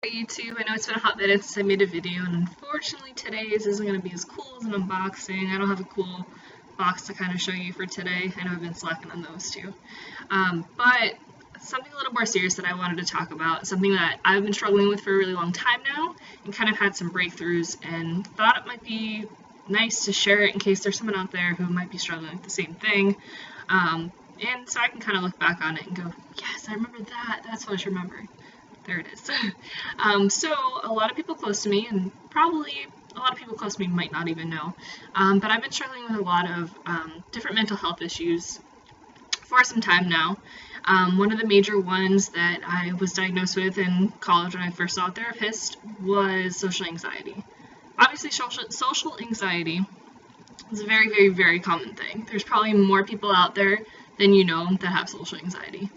YouTube. I know it's been a hot minute since I made a video, and unfortunately today's isn't going to be as cool as an unboxing. I don't have a cool box to kind of show you for today. I know I've been slacking on those too. But something a little more serious that I wanted to talk about, something that I've been struggling with for a really long time now, and kind of had some breakthroughs, and thought it might be nice to share it in case there's someone out there who might be struggling with the same thing. And so I can kind of look back on it and go, yes, I remember that. That's what I should remember. There it is. So a lot of people close to me, and probably a lot of people close to me might not even know, but I've been struggling with a lot of different mental health issues for some time now. One of the major ones that I was diagnosed with in college when I first saw a therapist was social anxiety. Obviously, social anxiety is a very, very, very common thing. There's probably more people out there than you know that have social anxiety.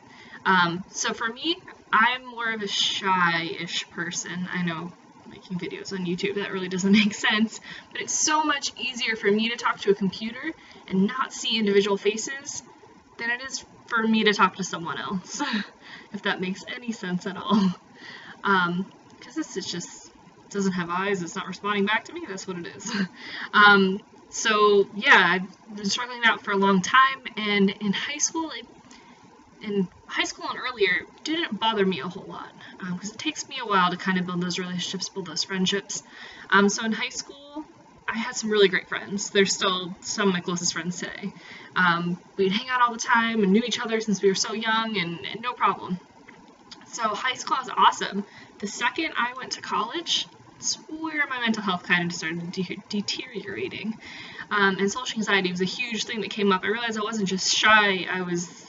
So for me, I'm more of a shy-ish person. I know making videos on YouTube, that really doesn't make sense, but it's so much easier for me to talk to a computer and not see individual faces than it is for me to talk to someone else, if that makes any sense at all. Because this is just doesn't have eyes, it's not responding back to me, that's what it is. So yeah, I've been struggling out for a long time, and in high school and earlier, it didn't bother me a whole lot, because it takes me a while to kind of build those relationships, build those friendships. So in high school, I had some really great friends. They're still some of my closest friends today. We'd hang out all the time and knew each other since we were so young, and no problem. So high school was awesome. The second I went to college, it's where my mental health kind of started deteriorating. And social anxiety was a huge thing that came up. I realized I wasn't just shy, I was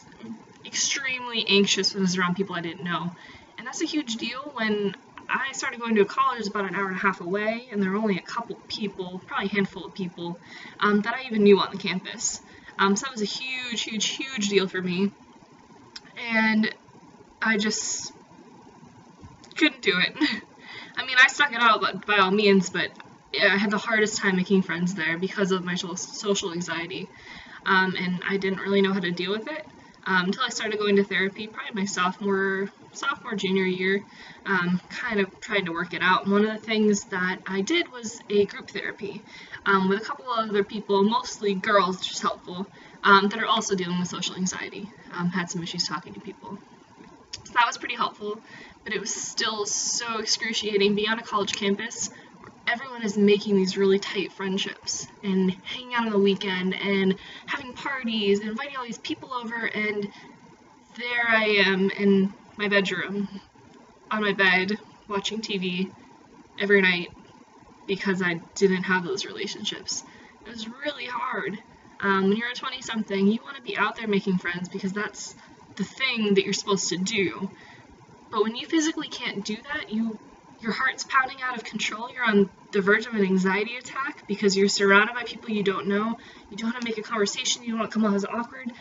extremely anxious when I was around people I didn't know. And that's a huge deal. When I started going to a college about an hour and a half away, and there were only a couple people, probably a handful of people, that I even knew on the campus. So that was a huge, huge, huge deal for me. And I just couldn't do it. I mean, I stuck it out by all means, but I had the hardest time making friends there because of my social anxiety. And I didn't really know how to deal with it. Until I started going to therapy, probably my sophomore, junior year, kind of trying to work it out. And one of the things that I did was a group therapy with a couple of other people, mostly girls, which is helpful, that are also dealing with social anxiety, had some issues talking to people. So that was pretty helpful, but it was still so excruciating being on a college campus where everyone is making these really tight friendships and hanging out on the weekend and having parties and inviting all these people over, and there I am in my bedroom on my bed watching TV every night because I didn't have those relationships. It was really hard. When you're a 20-something, you want to be out there making friends because that's the thing that you're supposed to do. But when you physically can't do that, your heart's pounding out of control, you're on the verge of an anxiety attack because you're surrounded by people you don't know, you don't want to make a conversation, you don't want to come off as awkward.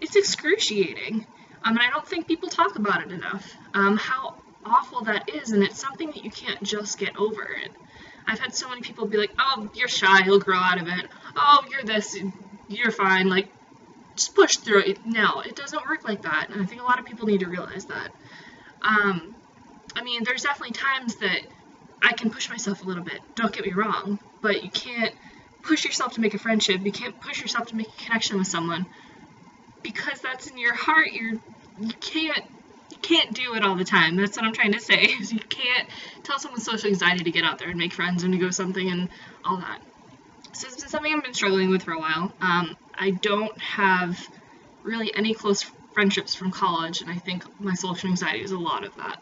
It's excruciating. And I don't think people talk about it enough, how awful that is, and it's something that you can't just get over it. I've had so many people be like, oh, you're shy, you'll grow out of it. Oh, you're this, you're fine, like, just push through it. No, it doesn't work like that, and I think a lot of people need to realize that. I mean, there's definitely times that I can push myself a little bit, don't get me wrong, but you can't push yourself to make a friendship, you can't push yourself to make a connection with someone, because that's in your heart. You can't do it all the time. That's what I'm trying to say, is you can't tell someone with social anxiety to get out there and make friends and to go something and all that. So it's been something I've been struggling with for a while. I don't have really any close friendships from college, and I think my social anxiety is a lot of that.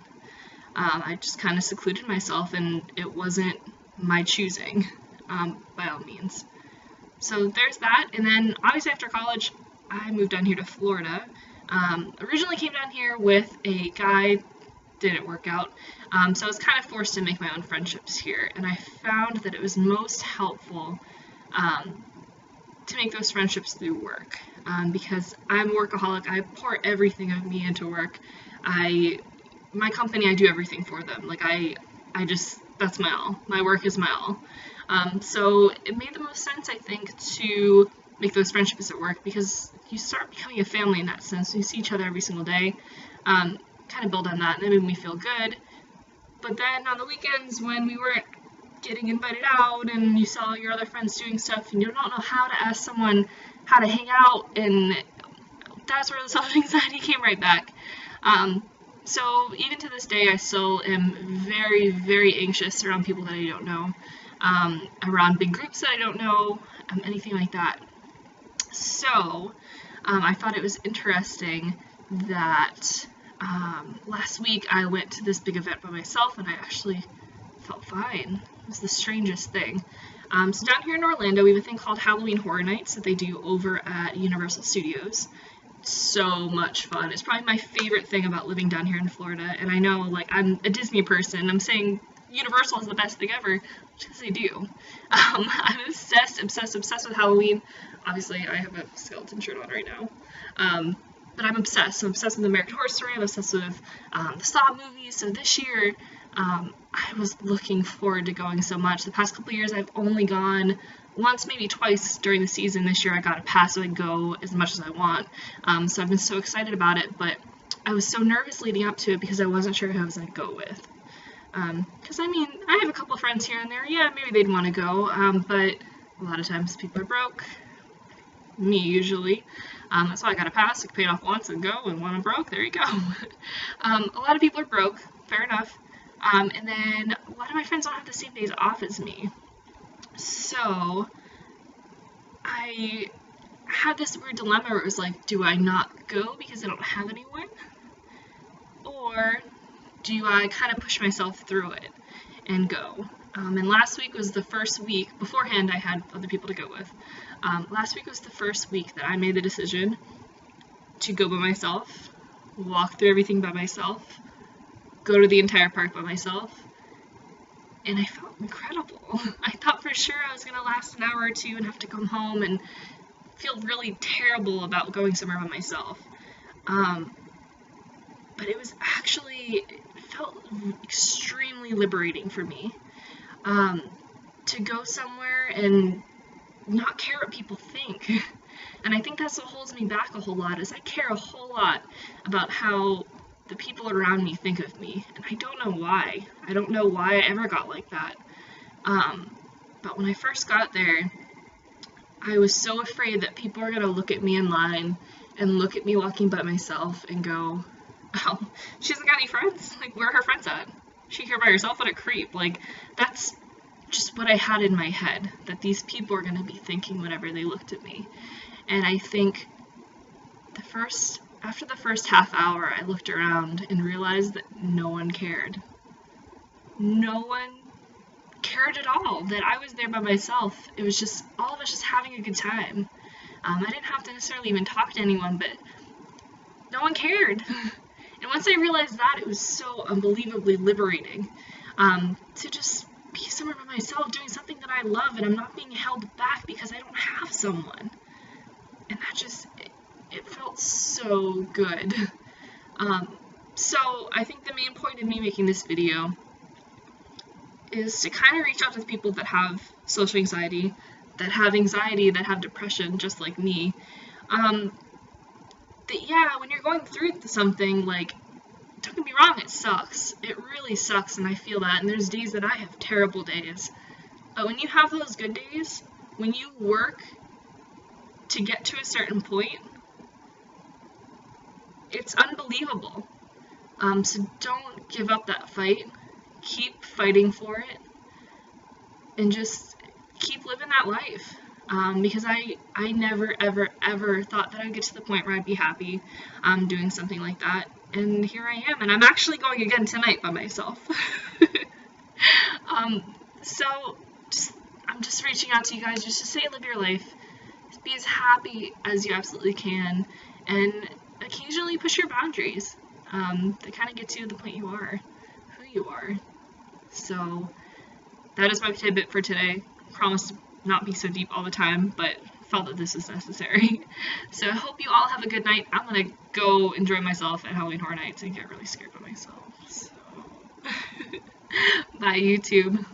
I just kind of secluded myself, and it wasn't my choosing, by all means. So there's that, and then obviously after college, I moved down here to Florida. Originally came down here with a guy, didn't work out, so I was kind of forced to make my own friendships here, and I found that it was most helpful to make those friendships through work, because I'm a workaholic. I pour everything of me into work. My company, I do everything for them. Like, that's my all. My work is my all. So it made the most sense, I think, to make those friendships at work, because you start becoming a family in that sense. You see each other every single day, kind of build on that, and it made me feel good. But then on the weekends when we weren't getting invited out and you saw your other friends doing stuff and you don't know how to ask someone how to hang out, and that's where the self-anxiety came right back. So even to this day, I still am very, very anxious around people that I don't know, around big groups that I don't know, anything like that. So I thought it was interesting that last week I went to this big event by myself and I actually felt fine. It was the strangest thing. So down here in Orlando, we have a thing called Halloween Horror Nights that they do over at Universal Studios. So much fun. It's probably my favorite thing about living down here in Florida, and I know, like, I'm a Disney person. I'm saying Universal is the best thing ever, because they do. I'm obsessed with Halloween. Obviously, I have a skeleton shirt on right now. But I'm obsessed. I'm obsessed with American Horror Story. I'm obsessed with the Saw movies. So this year, I was looking forward to going so much. The past couple of years, I've only gone once, maybe twice during the season. This year I got a pass so I go as much as I want. So I've been so excited about it, but I was so nervous leading up to it because I wasn't sure who I was going to go with. Because, I mean, I have a couple of friends here and there. Yeah, maybe they'd want to go, but a lot of times people are broke. Me, usually. That's why I got a pass. I could pay it off once and go, and when I'm broke, there you go. A lot of people are broke. Fair enough. And then a lot of my friends don't have the same days off as me. So I had this weird dilemma where it was like, do I not go because I don't have anyone? Or do I kind of push myself through it and go? And last week was the first week. Beforehand, I had other people to go with. Last week was the first week that I made the decision to go by myself, walk through everything by myself, go to the entire park by myself. And I felt incredible. I thought for sure I was going to last an hour or two and have to come home and feel really terrible about going somewhere by myself. But it was actually, it felt extremely liberating for me to go somewhere and not care what people think. And I think that's what holds me back a whole lot, is I care a whole lot about how the people around me think of me, and I don't know why. I don't know why I ever got like that. But when I first got there, I was so afraid that people are going to look at me in line and look at me walking by myself and go, oh, she hasn't got any friends? Like, where are her friends at? She here by herself? What a creep. Like, that's just what I had in my head, that these people are going to be thinking whenever they looked at me. And I think after the first half hour, I looked around and realized that no one cared. No one cared at all that I was there by myself. It was just all of us just having a good time. I didn't have to necessarily even talk to anyone, but no one cared. And once I realized that, it was so unbelievably liberating to just be somewhere by myself doing something that I love, and I'm not being held back because I don't have someone. And that just, it felt so good. So I think the main point of me making this video is to kind of reach out to people that have social anxiety, that have anxiety, that have depression, just like me. That yeah, when you're going through something, like, don't get me wrong, it sucks. It really sucks, and I feel that, and there's days that I have terrible days. But when you have those good days, when you work to get to a certain point, it's unbelievable. So don't give up that fight. Keep fighting for it, and just keep living that life. Because I never, ever, ever thought that I'd get to the point where I'd be happy doing something like that. And here I am, and I'm actually going again tonight by myself. So I'm just reaching out to you guys just to say live your life. Be as happy as you absolutely can, and occasionally push your boundaries. That kind of gets you to the point you are, who you are. So that is my tidbit for today. Promise to not be so deep all the time, but felt that this is necessary. So I hope you all have a good night. I'm gonna go enjoy myself at Halloween Horror Nights and get really scared by myself. So bye, YouTube.